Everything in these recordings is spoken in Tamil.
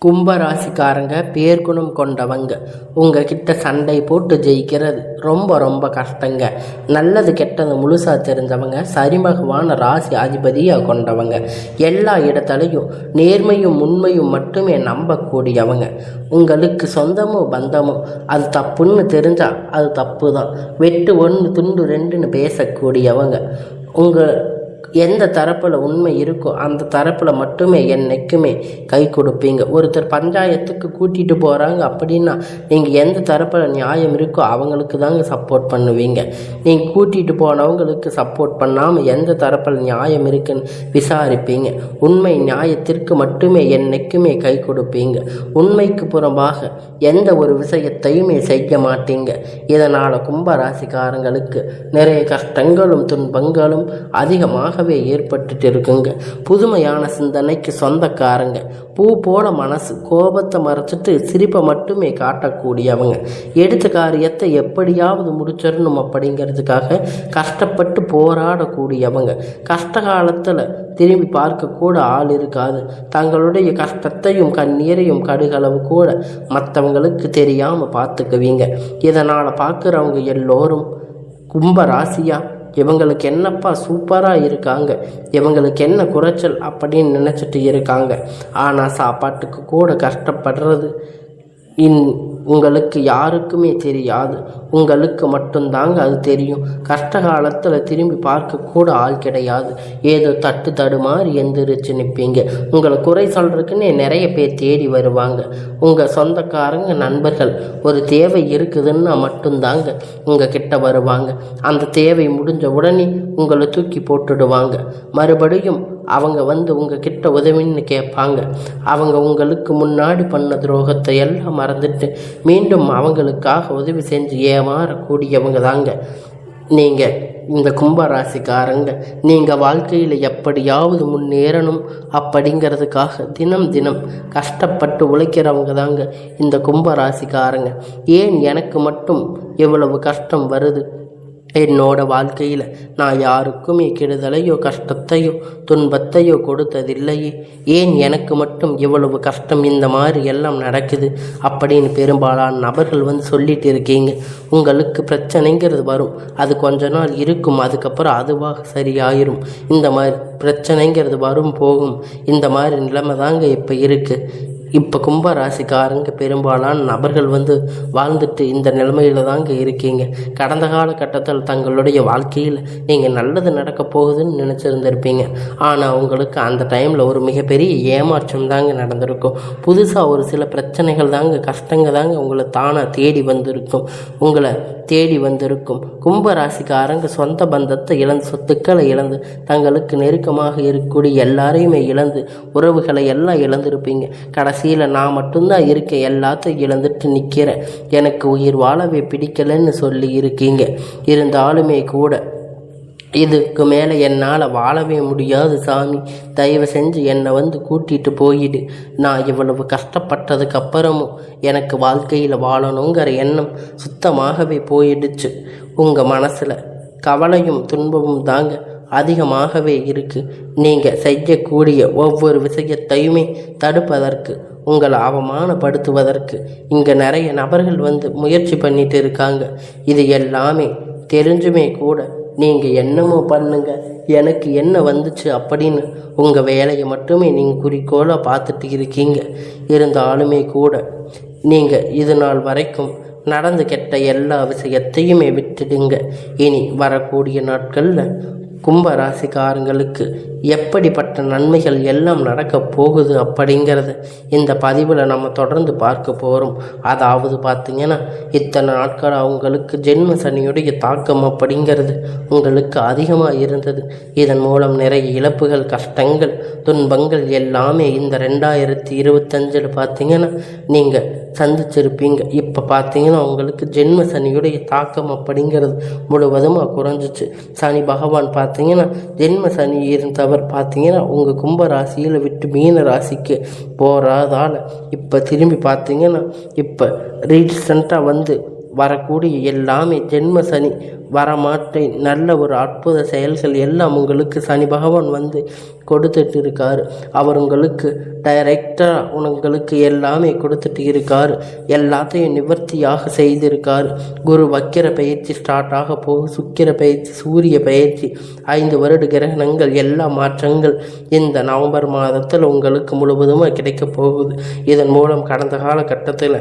கும்பராசிக்காரங்க பேர்குணம் கொண்டவங்க. உங்ககிட்ட சண்டை போட்டு ஜெயிக்கிறது ரொம்ப ரொம்ப கஷ்டங்க. நல்லது கெட்டது முழுசாக தெரிஞ்சவங்க, சரிமகமான ராசி அதிபதியாக கொண்டவங்க, எல்லா இடத்துலையும் நேர்மையும் உண்மையும் மட்டுமே நம்பக்கூடியவங்க. உங்களுக்கு சொந்தமோ பந்தமோ அது தப்புன்னு தெரிஞ்சால் அது தப்பு தான். வெட்டு ஒன்று துண்டு ரெண்டுன்னு பேசக்கூடியவங்க. உங்கள் எந்த தரப்பில் உண்மை இருக்கோ அந்த தரப்பில் மட்டுமே என்னைக்குமே கை கொடுப்பீங்க. ஒருத்தர் பஞ்சாயத்துக்கு கூட்டிகிட்டு போகிறாங்க அப்படின்னா நீங்கள் எந்த தரப்பில் நியாயம் இருக்கோ அவங்களுக்கு தாங்க சப்போர்ட் பண்ணுவீங்க. நீங்கள் கூட்டிகிட்டு போனவங்களுக்கு சப்போர்ட் பண்ணாமல் எந்த தரப்பில் நியாயம் இருக்குன்னு விசாரிப்பீங்க. உண்மை நியாயத்திற்கு மட்டுமே என்னைக்குமே கை கொடுப்பீங்க. உண்மைக்கு புறம்பாக எந்த ஒரு விஷயத்தையுமே செய்ய மாட்டீங்க. இதனால் கும்பராசிக்காரங்களுக்கு நிறைய கஷ்டங்களும் துன்பங்களும் அதிகமாக ஏற்பட்டு இருக்குங்க. புதுமையான சிந்தனைக்கு சொந்தக்காரங்க. பூ போல மனசு, கோபத்தை மறைச்சிட்டு சிரிப்பை மட்டுமே காட்டக்கூடியவங்க. எடுத்த காரியத்தை எப்படியாவது முடிச்சிடணும் அப்படிங்கிறதுக்காக கஷ்டப்பட்டு போராடக்கூடியவங்க. கஷ்ட காலத்தில் திரும்பி பார்க்க கூட ஆள் இருக்காது. தங்களுடைய கஷ்டத்தையும் கண்ணீரையும் கடுகளவு கூட மற்றவங்களுக்கு தெரியாமல் பார்த்துக்குவீங்க. இதனால் பார்க்குறவங்க எல்லோரும் கும்பராசியா இவங்களுக்கு என்னப்பா சூப்பராக இருக்காங்க, இவங்களுக்கு என்ன குறைச்சல் அப்படின்னு நினச்சிட்டு இருக்காங்க. ஆனால் சாப்பாட்டுக்கு கூட கஷ்டப்படுறது உங்களுக்கு யாருக்குமே தெரியாது. உங்களுக்கு மட்டும்தாங்க அது தெரியும். கஷ்ட காலத்தில் திரும்பி பார்க்க கூட ஆள் கிடையாது. ஏதோ தட்டு தடுமாறி எந்திரிச்சு நிற்பீங்க. உங்களை குறை சொல்கிறதுக்குன்னே நிறைய பேர் தேடி வருவாங்க. உங்கள் சொந்தக்காரங்க நண்பர்கள் ஒரு தேவை இருக்குதுன்னா மட்டும்தாங்க உங்கள் கிட்ட வருவாங்க. அந்த தேவை முடிஞ்ச உடனே உங்களை தூக்கி போட்டுடுவாங்க. மறுபடியும் அவங்க வந்து உங்கள் கிட்ட உதவின்னு கேட்பாங்க. அவங்க உங்களுக்கு முன்னாடி பண்ண துரோகத்தை எல்லாம் மறந்துட்டு மீண்டும் அவங்களுக்காக உதவி செஞ்சு ஏமாறக்கூடியவங்க தாங்க நீங்கள். இந்த கும்பராசிக்காரங்க நீங்கள் வாழ்க்கையில் எப்படியாவது முன்னேறணும் அப்படிங்கிறதுக்காக தினம் தினம் கஷ்டப்பட்டு உழைக்கிறவங்க தாங்க இந்த கும்பராசிக்காரங்க. ஏன் எனக்கு மட்டும் எவ்வளவு கஷ்டம் வருது? என்னோட வாழ்க்கையில் நான் யாருக்குமே கெடுதலையோ கஷ்டத்தையோ துன்பத்தையோ கொடுத்ததில்லையே. ஏன் எனக்கு மட்டும் இவ்வளவு கஷ்டம் இந்த மாதிரி எல்லாம் நடக்குது அப்படின்னு பெரும்பாலான நபர்கள் வந்து சொல்லிட்டு இருக்கீங்க. உங்களுக்கு பிரச்சனைங்கிறது வரும், அது கொஞ்ச நாள் இருக்கும், அதுக்கப்புறம் அதுவாக சரியாயிரும். இந்த மாதிரி பிரச்சனைங்கிறது வரும் போகும். இந்த மாதிரி நிலைமை தாங்க இப்போ இருக்குது. இப்போ கும்பராசிக்காரங்க பெரும்பாலான நபர்கள் வந்து வாழ்ந்துட்டு இந்த நிலைமையில் தாங்க இருக்கீங்க. கடந்த காலகட்டத்தில் தங்களுடைய வாழ்க்கையில் நீங்கள் நல்லது நடக்க போகுதுன்னு நினச்சிருந்துருப்பீங்க. ஆனால் உங்களுக்கு அந்த டைமில் ஒரு மிகப்பெரிய ஏமாற்றம் தாங்க நடந்திருக்கும். புதுசாக ஒரு சில பிரச்சனைகள் தாங்க, கஷ்டங்கள் தாங்க உங்களை தானாக தேடி வந்திருக்கும். கும்பராசிக்காரங்க சொந்த பந்தத்தை இழந்து, சொத்துக்களை இழந்து, தங்களுக்கு நெருக்கமாக இருக்கக்கூடிய எல்லாரையுமே இழந்து, உறவுகளை எல்லாம் இழந்திருப்பீங்க. கடைசியில் நான் மட்டும்தான் இருக்கேன், எல்லாத்தையும் இழந்துட்டு நிற்கிறேன், எனக்கு உயிர் வாழவே பிடிக்கலைன்னு சொல்லி இருக்கீங்க. இருந்தாலுமே கூட இதுக்கு மேலே என்னால் வாழவே முடியாது சாமி, தயவு செஞ்சு என்னை வந்து கூட்டிகிட்டு போயிடு. நான் இவ்வளவு கஷ்டப்பட்டதுக்கு அப்புறமும் எனக்கு வாழ்க்கையில் வாழணுங்கிற எண்ணம் சுத்தமாகவே போயிடுச்சு. உங்கள் மனசில் கவலையும் துன்பமும் தாங்க அதிகமாகவே இருக்குது. நீங்கள் செய்யக்கூடிய ஒவ்வொரு விஷயத்தையுமே தடுப்பதற்கு, உங்களை அவமானப்படுத்துவதற்கு இங்கே நிறைய நபர்கள் வந்து முயற்சி பண்ணிட்டு இருக்காங்க. இது எல்லாமே தெரிஞ்சுமே கூட நீங்கள் என்னமோ பண்ணுங்க, எனக்கு என்ன வந்துச்சு அப்படின்னு உங்கள் வேலையை மட்டுமே நீங்கள் குறிக்கோளாக பார்த்துட்டு இருக்கீங்க. இருந்தாலுமே கூட நீங்கள் இது நாள் வரைக்கும் நடந்து கெட்ட எல்லா விஷயத்தையுமே விட்டுடுங்க. இனி வரக்கூடிய நாட்களில் கும்பராசிக்காரங்களுக்கு எப்படிப்பட்ட நன்மைகள் எல்லாம் நடக்க போகுது அப்படிங்கிறத இந்த பதிவில் நம்ம தொடர்ந்து பார்க்க போகிறோம். அதாவது பார்த்திங்கன்னா, இத்தனை நாட்கள் அவங்களுக்கு ஜென்ம சனியுடைய தாக்கம் அப்படிங்கிறது உங்களுக்கு அதிகமாக இருந்தது. இதன் மூலம் நிறைய இழப்புகள், கஷ்டங்கள், துன்பங்கள் எல்லாமே இந்த 2025 பார்த்திங்கன்னா நீங்கள் சந்திச்சிருப்பீங்க. இப்போ பார்த்தீங்கன்னா உங்களுக்கு ஜென்ம சனியுடைய தாக்கம் அப்படிங்கிறது முழுவதுமாக குறைஞ்சிச்சு. சனி பகவான் பார்த்தீங்கன்னா ஜென்ம சனி இருந்தவர் பார்த்தீங்கன்னா உங்கள் கும்ப ராசியில் விட்டு மீன ராசிக்கு போகிறதால இப்போ திரும்பி பார்த்தீங்கன்னா இப்போ ரீசெண்டாக வந்து வரக்கூடிய எல்லாமே ஜென்ம சனி வரமாட்டை நல்ல ஒரு அற்புத செயல்கள் எல்லாம் உங்களுக்கு சனி பகவான் வந்து கொடுத்துட்டு இருக்காரு. அவர் உங்களுக்கு டைரக்டாக உங்களுக்கு எல்லாமே கொடுத்துட்டு இருக்காரு. எல்லாத்தையும் நிவர்த்தியாக செய்திருக்காரு. குரு வக்கிர பயிற்சி ஸ்டார்ட் ஆக போகுது. சுக்கிர பயிற்சி, சூரிய பயிற்சி, 5 வருட கிரகணங்கள், எல்லா மாற்றங்கள் இந்த நவம்பர் மாதத்தில் உங்களுக்கு முழுவதுமாக கிடைக்க போகுது. இதன் மூலம் கடந்த காலகட்டத்தில்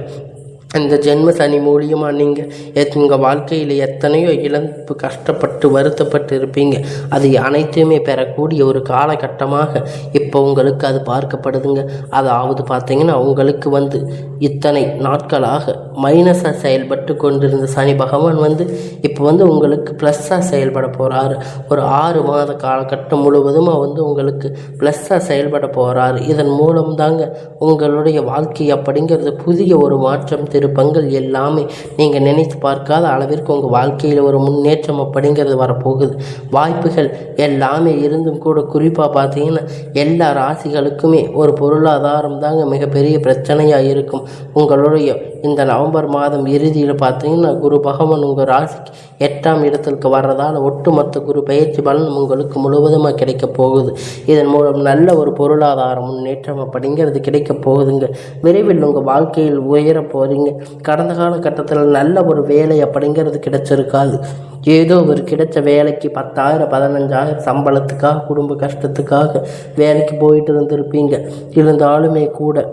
இந்த ஜென்ம சனி மூலியமாக நீங்கள் உங்கள் வாழ்க்கையில் எத்தனையோ இழப்பு, கஷ்டப்பட்டு வருத்தப்பட்டு இருப்பீங்க. அது அனைத்துமே பெறக்கூடிய ஒரு காலகட்டமாக இப்போ உங்களுக்கு அது பார்க்கப்படுதுங்க. அதாவது பார்த்தீங்கன்னா உங்களுக்கு வந்து இத்தனை நாட்களாக மைனஸாக செயல்பட்டு கொண்டிருந்த சனி பகவான் வந்து இப்போ வந்து உங்களுக்கு ப்ளஸ்ஸாக செயல்பட போகிறாரு. ஒரு 6 மாத காலகட்டம் முழுவதுமாக வந்து உங்களுக்கு ப்ளஸ்ஸாக செயல்பட போகிறாரு. இதன் மூலம் தாங்க உங்களுடைய வாழ்க்கை அப்படிங்கிறது புதிய ஒரு மாற்றம், திருப்பங்கள் எல்லாமே நீங்கள் நினைத்து பார்க்காத அளவிற்கு உங்கள் வாழ்க்கையில் ஒரு முன்னேற்றம் அப்படிங்கிறது வரப்போகுது. வாய்ப்புகள் எல்லாமே இருந்தும் கூட குறிப்பாக பார்த்தீங்கன்னா எல்லா ராசிகளுக்குமே ஒரு பொருளாதாரம் தாங்க மிகப்பெரிய பிரச்சனையாக இருக்கும். உங்களுடைய இந்த நவம்பர் மாதம் இறுதியில் பார்த்தீங்கன்னா குரு பகவான் உங்கள் ராசிக்கு 8ஆம் இடத்திற்கு வர்றதால் ஒட்டுமொத்த குரு பயிற்சி பலன் உங்களுக்கு முழுவதுமாக கிடைக்க போகுது. இதன் மூலம் நல்ல ஒரு பொருளாதார முன்னேற்றம் அப்படிங்கிறது கிடைக்க போகுதுங்க. விரைவில் உங்கள் வாழ்க்கையில் உயர போகிறீங்க. கடந்த காலகட்டத்தில் நல்ல ஒரு வேலை அப்படிங்கிறது கிடைச்சிருக்காது. ஏதோ ஒரு கிடைச்ச வேலைக்கு 10,000 15,000 சம்பளத்துக்காக, குடும்ப கஷ்டத்துக்காக வேலைக்கு போயிட்டு இருந்திருப்பீங்க. இருந்தாலுமே கூட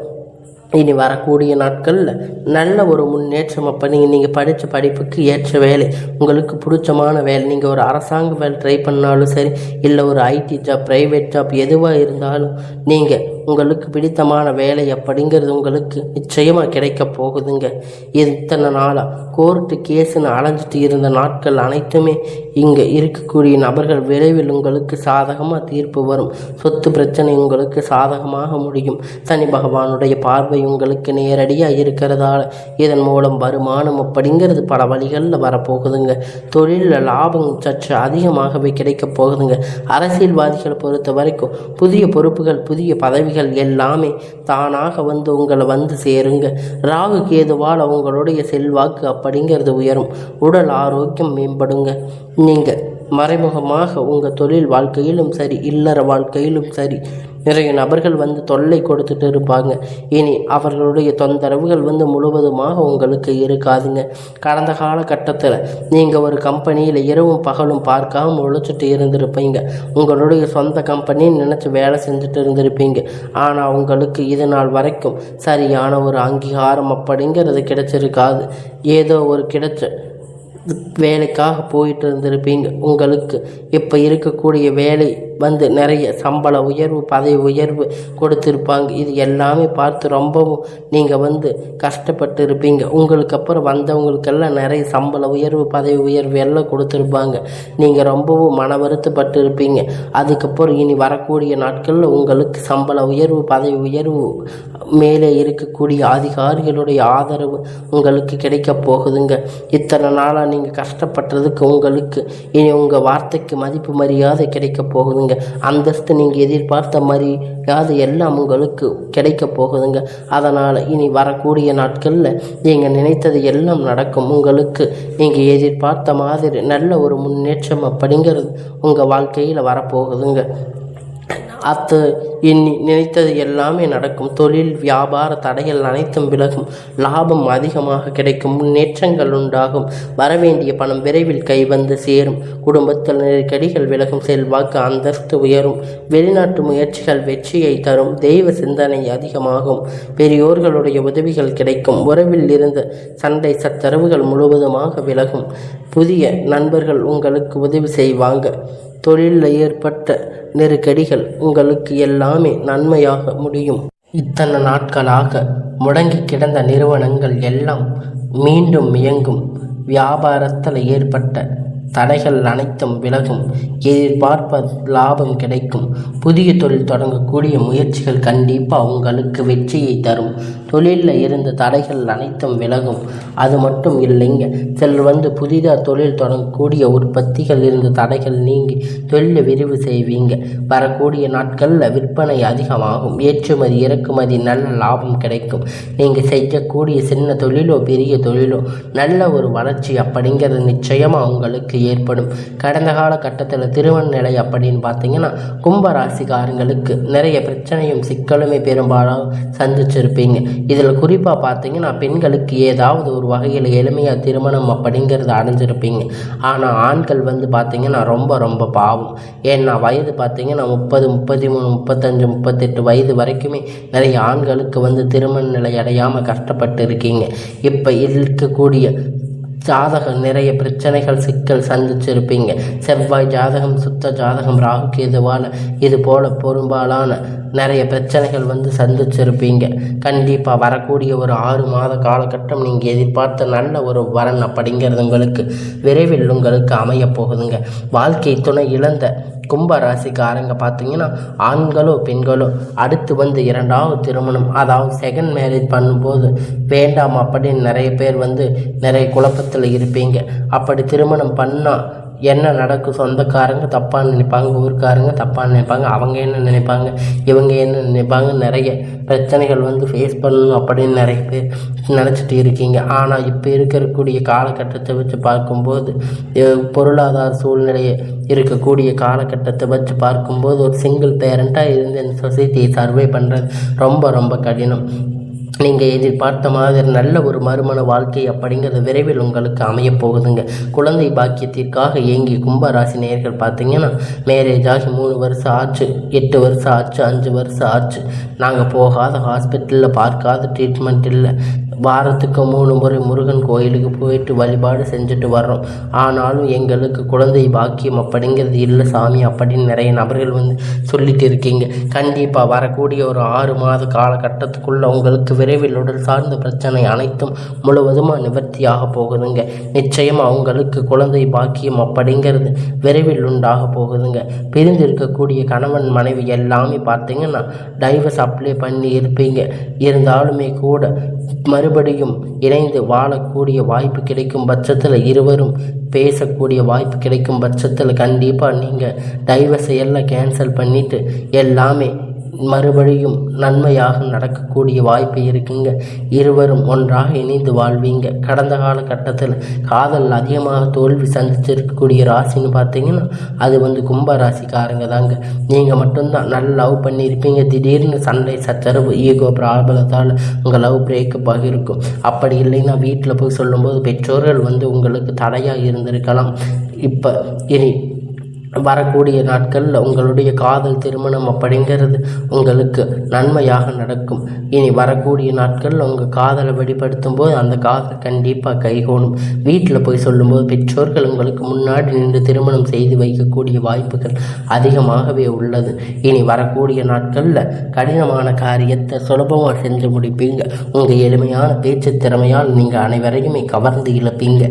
இனி வரக்கூடிய நாட்களில் நல்ல ஒரு முன்னேற்றம். அப்போ நீங்கள் படித்த படிப்புக்கு ஏற்ற வேலை, உங்களுக்கு பிடிச்சமான வேலை, நீங்கள் ஒரு அரசாங்க வேலை ட்ரை பண்ணாலும் சரி, இல்லை ஒரு ஐடி ஜாப், ப்ரைவேட் ஜாப், எதுவாக இருந்தாலும் நீங்கள் உங்களுக்கு பிடித்தமான வேலை அப்படிங்கிறது உங்களுக்கு நிச்சயமாக கிடைக்க போகுதுங்க. இத்தனை நாளாக கோர்ட்டு கேஸுன்னு அலைஞ்சிட்டு இருந்த நாட்கள் அனைத்துமே இங்கே இருக்கக்கூடிய நபர்கள் விரைவில் உங்களுக்கு சாதகமாக தீர்ப்பு வரும். சொத்து பிரச்சனை உங்களுக்கு சாதகமாக முடியும். சனி பகவானுடைய பார்வை உங்களுக்கு நேரடியாக இருக்கிறதால இதன் மூலம் வருமானம் அப்படிங்கிறது பல வழிகளில் வரப்போகுதுங்க. தொழிலில் லாபம் சற்று அதிகமாகவே கிடைக்க போகுதுங்க. அரசியல்வாதிகளை பொறுத்த வரைக்கும் புதிய பொறுப்புகள், புதிய பதவிகள் எல்லாமே தானாக வந்து உங்களை வந்து சேருங்க. ராகு கேதுவால் உங்களுடைய செல்வாக்கு அப்படிங்கிறது உயரும். உடல் ஆரோக்கியம் மேம்படுங்க. நீங்கள் மறைமுகமாக உங்கள் தொழில் வாழ்க்கையிலும் சரி, இல்லற வாழ்க்கையிலும் சரி, நிறைய நபர்கள் வந்து தொல்லை கொடுத்துட்டு இருப்பாங்க. இனி அவர்களுடைய தொந்தரவுகள் வந்து முழுவதுமாக உங்களுக்கு இருக்காதுங்க. கடந்த காலகட்டத்தில் நீங்கள் ஒரு கம்பெனியில் இரவும் பகலும் பார்க்காம உழைச்சிட்டு இருந்திருப்பீங்க. உங்களுடைய சொந்த கம்பெனின்னு நினச்சி வேலை செஞ்சுட்டு இருந்திருப்பீங்க. ஆனால் உங்களுக்கு இது நாள் வரைக்கும் சரியான ஒரு அங்கீகாரம் அப்படிங்கிறது கிடைச்சிருக்காது. ஏதோ ஒரு கிடைச்ச வேலைக்காக போயிட்டு இருந்திருப்பீங்க. உங்களுக்கு இப்போ இருக்கக்கூடிய வேலை வந்து நிறைய சம்பள உயர்வு, பதவி உயர்வு கொடுத்துருப்பாங்க. இது எல்லாமே பார்த்து ரொம்பவும் நீங்கள் வந்து கஷ்டப்பட்டு இருப்பீங்க. உங்களுக்கு அப்புறம் வந்தவங்களுக்கெல்லாம் நிறைய சம்பள உயர்வு, பதவி உயர்வு எல்லாம் கொடுத்துருப்பாங்க. நீங்கள் ரொம்பவும் மன வருத்தப்பட்டு இருப்பீங்க. அதுக்கப்புறம் இனி வரக்கூடிய நாட்களில் உங்களுக்கு சம்பள உயர்வு, பதவி உயர்வு, மேலே இருக்கக்கூடிய அதிகாரிகளுடைய ஆதரவு உங்களுக்கு கிடைக்க போகுதுங்க. இத்தனை நாளாக நீங்கள் கஷ்டப்பட்டதுக்கு உங்களுக்கு இனி உங்கள் வார்த்தைக்கு மதிப்பு மரியாதை கிடைக்க போகுதுங்க. அந்தஸ்து நீங்கள் எதிர்பார்த்த மரியாதை எல்லாம் உங்களுக்கு கிடைக்க போகுதுங்க. அதனால் இனி வரக்கூடிய நாட்களில் நீங்கள் நினைத்தது எல்லாம் நடக்கும். உங்களுக்கு நீங்கள் எதிர்பார்த்த மாதிரி நல்ல ஒரு முன்னேற்றம் அப்படிங்கிறது உங்கள் வாழ்க்கையில் வரப்போகுதுங்க. நினைத்தது எல்லாமே நடக்கும். தொழில் வியாபார தடைகள் அனைத்தும் விலகும். லாபம் அதிகமாக கிடைக்கும். முன்னேற்றங்கள் உண்டாகும். வரவேண்டிய பணம் விரைவில் கைவந்து சேரும். குடும்பத்தில் நெருக்கடிகள் விலகும். செல்வாக்கு அந்தஸ்து உயரும். வெளிநாட்டு முயற்சிகள் வெற்றியை தரும். தெய்வ சிந்தனை அதிகமாகும். பெரியோர்களுடைய உதவிகள் கிடைக்கும். உறவில் இருந்த சண்டை சச்சரவுகள் முழுவதுமாக விலகும். புதிய நண்பர்கள் உங்களுக்கு உதவி செய்வாங்க. தொழிலில் ஏற்பட்ட நெருக்கடிகள் உங்களுக்கு எல்லாமே நன்மையாக முடியும். இத்தனை நாட்களாக முடங்கி கிடந்த நிறுவனங்கள் எல்லாம் மீண்டும் இயங்கும். வியாபாரத்தில் ஏற்பட்ட தடைகள் அனைத்தும் விலகும். எதிர்பார்ப்ப லாபம் கிடைக்கும். புதிய தொழில் தொடங்கக்கூடிய முயற்சிகள் கண்டிப்பாக உங்களுக்கு வெற்றியை தரும். தொழிலில் இருந்த தடைகள் அனைத்தும் விலகும். அது மட்டும் இல்லைங்க, சிலர் புதிதாக தொழில் தொடங்கக்கூடிய உற்பத்திகள் இருந்த தடைகள் நீங்கி தொழிலை விரிவு செய்வீங்க. வரக்கூடிய நாட்களில் விற்பனை அதிகமாகும். ஏற்றுமதி இறக்குமதி நல்ல லாபம் கிடைக்கும். நீங்கள் செய்யக்கூடிய சின்ன தொழிலோ பெரிய தொழிலோ நல்ல ஒரு வளர்ச்சி அப்படிங்கிறது நிச்சயமாக உங்களுக்கு ஏற்படும். கடந்த காலகட்டத்தில் திருமண நிலை அப்படின்னு பார்த்தீங்கன்னா கும்பராசிக்காரங்களுக்கு நிறைய பிரச்சனையும் சிக்கலுமே பெரும்பாலும் சந்திச்சிருப்பீங்க. இதில் குறிப்பாக பார்த்தீங்கன்னா பெண்களுக்கு ஏதாவது ஒரு வகையில் எளிமையாக திருமணம் அப்படிங்கிறது அடைஞ்சிருப்பீங்க. ஆனால் ஆண்கள் பார்த்தீங்கன்னா ரொம்ப ரொம்ப பாவம். ஏன்னா வயது பார்த்தீங்கன்னா 30, 33, 35, 38 வயது வரைக்குமே நிறைய ஆண்களுக்கு திருமண நிலை அடையாமல் கஷ்டப்பட்டு இருக்கீங்க. இப்போ இருக்கக்கூடிய ஜாதகம் நிறைய பிரச்சனைகள் சிக்கல் சந்திச்சிருப்பீங்க. செவ்வாய் ஜாதகம், சுத்த ஜாதகம், ராகு கேதுவால் இது போல் பெரும்பாலான நிறைய பிரச்சனைகள் சந்திச்சிருப்பீங்க. கண்டிப்பாக வரக்கூடிய ஒரு 6 மாத காலகட்டம் நீங்கள் எதிர்பார்த்த நல்ல ஒரு வரன் அப்படிங்கிறது உங்களுக்கு விரைவில் உங்களுக்கு அமைய போகுதுங்க. வாழ்க்கை துணை இழந்த கும்பராசிக்காரங்க பார்த்தீங்கன்னா ஆண்களோ பெண்களோ அடுத்து 2வது திருமணம், அதாவது செகண்ட் மேரேஜ் பண்ணும்போது வேண்டாம் அப்படின்னு நிறைய பேர் நிறைய குழப்பத்தில் இருப்பீங்க. அப்படி திருமணம் பண்ணால் என்ன நடக்கும்? சொந்தக்காரங்க தப்பாக நினைப்பாங்க, ஊருக்காரங்க தப்பாக நினைப்பாங்க, அவங்க என்ன நினைப்பாங்க, இவங்க என்ன நினைப்பாங்க, நிறைய பிரச்சனைகள் ஃபேஸ் பண்ணணும் அப்படின்னு நிறைய பேர் நினச்சிட்டு இருக்கீங்க. ஆனால் இப்போ இருக்கக்கூடிய காலகட்டத்தை வச்சு பார்க்கும்போது, பொருளாதார சூழ்நிலையை இருக்கக்கூடிய காலகட்டத்தை வச்சு பார்க்கும்போது ஒரு சிங்கிள் பேரண்ட்டாக இருந்து இந்த சொசைட்டியை சர்வே பண்ணுறது ரொம்ப ரொம்ப கடினம். நீங்கள் எதிர்பார்த்த மாதிரி நல்ல ஒரு மறுமண வாழ்க்கை அப்படிங்கிறது விரைவில் உங்களுக்கு அமையப் போகுதுங்க. குழந்தை பாக்கியத்திற்காக ஏங்கி கும்பராசி நேயர்கள் பார்த்தீங்கன்னா மேரேஜ் ஆகி 3 வருஷம் ஆச்சு, 8 வருஷம் ஆச்சு, 5 வருஷம் ஆச்சு, நாங்கள் போகாத ஹாஸ்பிட்டலில் பார்க்காத ட்ரீட்மெண்ட் இல்லை, வாரத்துக்கு 3 முறை முருகன் கோயிலுக்கு போயிட்டு வழிபாடு செஞ்சுட்டு வர்றோம், ஆனாலும் எங்களுக்கு குழந்தை பாக்கியம் அப்படிங்கிறது இல்லை சாமி அப்படின்னு நிறைய நபர்கள் சொல்லிட்டு இருக்கீங்க. கண்டிப்பாக வரக்கூடிய ஒரு 6 மாத காலகட்டத்துக்குள்ளே உங்களுக்கு விரைவில் உடல் சார்ந்த பிரச்சனை அனைத்தும் முழுவதுமாக நிவர்த்தியாக போகுதுங்க. நிச்சயமாக உங்களுக்கு குழந்தை பாக்கியம் அப்படிங்கிறது விரைவில் உண்டாக போகுதுங்க. பிரிந்து இருக்கக்கூடிய கணவன் மனைவி எல்லாமே பார்த்தீங்கன்னா டைவர்ஸ் அப்ளை பண்ணி இருப்பீங்க. இருந்தாலுமே கூட மறுபடியும் இணைந்து வாழக்கூடிய வாய்ப்பு கிடைக்கும் பட்சத்தில், இருவரும் பேசக்கூடிய வாய்ப்பு கிடைக்கும் பட்சத்தில் கண்டிப்பாக நீங்கள் டைவர்ஸை எல்லாம் கேன்சல் பண்ணிவிட்டு எல்லாமே மறுபடியும் நன்மையாக நடக்கக்கூடிய வாய்ப்பு இருக்குங்க. இருவரும் ஒன்றாக இணைந்து வாழ்வீங்க. கடந்த காலகட்டத்தில் காதல் அதிகமாக தோல்வி சந்திச்சிருக்கக்கூடிய ராசின்னு பார்த்தீங்கன்னா அது கும்ப ராசிக்காரங்க தாங்க. நீங்கள் மட்டும்தான் நல்ல லவ் பண்ணியிருப்பீங்க. திடீர்னு சண்டை சச்சரவு ஈகோ ப்ராப்ளத்தால் உங்கள் லவ் பிரேக்கப் ஆகியிருக்கும். அப்படி இல்லைன்னா வீட்டில் போய் சொல்லும்போது பெற்றோர்கள் உங்களுக்கு தடையாக இருந்திருக்கலாம். இப்போ இனி வரக்கூடிய நாட்களில் உங்களுடைய காதல் திருமணம் அப்படிங்கிறது உங்களுக்கு நன்மையாக நடக்கும். இனி வரக்கூடிய நாட்களில் உங்கள் காதலை வெளிப்படுத்தும் போது அந்த காதல் கண்டிப்பாக கைகூடும். வீட்டில் போய் சொல்லும்போது பெற்றோர்கள் உங்களுக்கு முன்னாடி நின்று திருமணம் செய்து வைக்கக்கூடிய வாய்ப்புகள் அதிகமாகவே உள்ளது. இனி வரக்கூடிய நாட்களில் கடினமான காரியத்தை சுலபமாக செஞ்சு முடிப்பீங்க. உங்கள் எளிமையான பேச்சு திறமையால் நீங்கள் அனைவரையுமே கவர்ந்து இழப்பீங்க.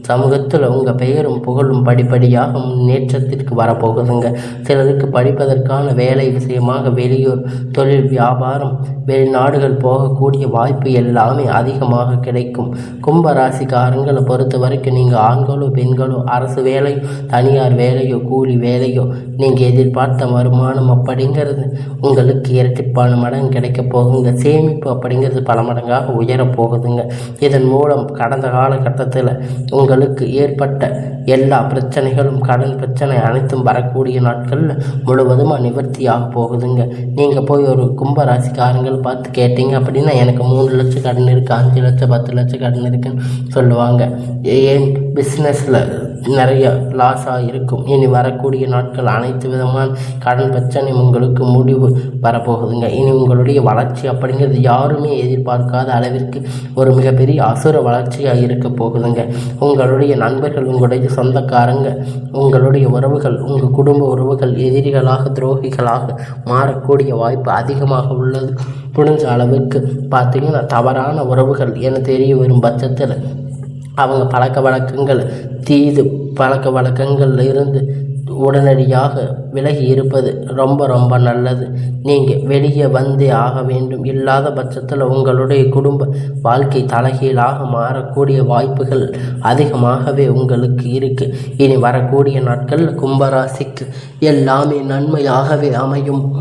சமூகத்தில் உங்கள் பெயரும் புகழும் படிப்படியாக முன்னேற்றத்திற்கு வரப்போகுதுங்க. சிலருக்கு படிப்பதற்கான வேலை விஷயமாக வெளியூர் தொழில் வியாபாரம் வெளிநாடுகள் போகக்கூடிய வாய்ப்பு எல்லாமே அதிகமாக கிடைக்கும். கும்பராசிக்காரங்களை பொறுத்த வரைக்கும் நீங்கள் ஆண்களோ பெண்களோ அரசு வேலையோ தனியார் வேலையோ கூலி வேலையோ நீங்கள் எதிர்பார்த்த வருமானம் அப்படிங்கிறது உங்களுக்கு இரட்டிப்பான மடங்கு கிடைக்க போகுங்க. சேமிப்பு அப்படிங்கிறது பல மடங்காக உயரப்போகுதுங்க. இதன் மூலம் கடந்த காலகட்டத்தில் உங்களுக்கு ஏற்பட்ட எல்லா பிரச்சனைகளும் கடன் பிரச்சனை அனைத்தும் வரக்கூடிய நாட்களில் முழுவதுமாக நிவர்த்தியாக போகுதுங்க. நீங்கள் போய் ஒரு கும்பராசிக்காரங்கள் பார்த்து கேட்டீங்க அப்படின்னா எனக்கு 3 லட்சம் கடன் இருக்குது, 5 லட்சம் 10 லட்சம் கடன் இருக்குன்னு சொல்லுவாங்க. ஏன் பிஸ்னஸில் நிறைய லாஸாக இருக்கும். இனி வரக்கூடிய நாட்கள் அனைத்து விதமான கடன் பிரச்சனை உங்களுக்கு முடிவு வரப்போகுதுங்க. இனி உங்களுடைய வளர்ச்சி அப்படிங்கிறது யாருமே எதிர்பார்க்காத அளவிற்கு ஒரு மிகப்பெரிய அசுர வளர்ச்சியாக இருக்க போகுதுங்க. உங்களுடைய நண்பர்கள், உங்களுடைய சொந்தக்காரங்க, உங்களுடைய உறவுகள், உங்கள் குடும்ப உறவுகள் எதிரிகளாக துரோகிகளாக மாறக்கூடிய வாய்ப்பு அதிகமாக உள்ளது. முடிஞ்ச அளவுக்கு பார்த்தீங்கன்னா தவறான உறவுகள் என தெரிய வரும் பட்சத்தில் அவங்க பழக்க வழக்கங்கள் தீது பழக்க வழக்கங்களில் இருந்து உடனடியாக விலகி இருப்பது ரொம்ப ரொம்ப நல்லது. நீங்கள் வெளியே வந்தே ஆக வேண்டும். இல்லாத பட்சத்தில் உங்களுடைய குடும்ப வாழ்க்கை தலைகீழாக மாறக்கூடிய வாய்ப்புகள் அதிகமாகவே உங்களுக்கு இருக்குது. இனி வரக்கூடிய நாட்களில் கும்பராசிக்கு எல்லாமே நன்மையாகவே அமையும்.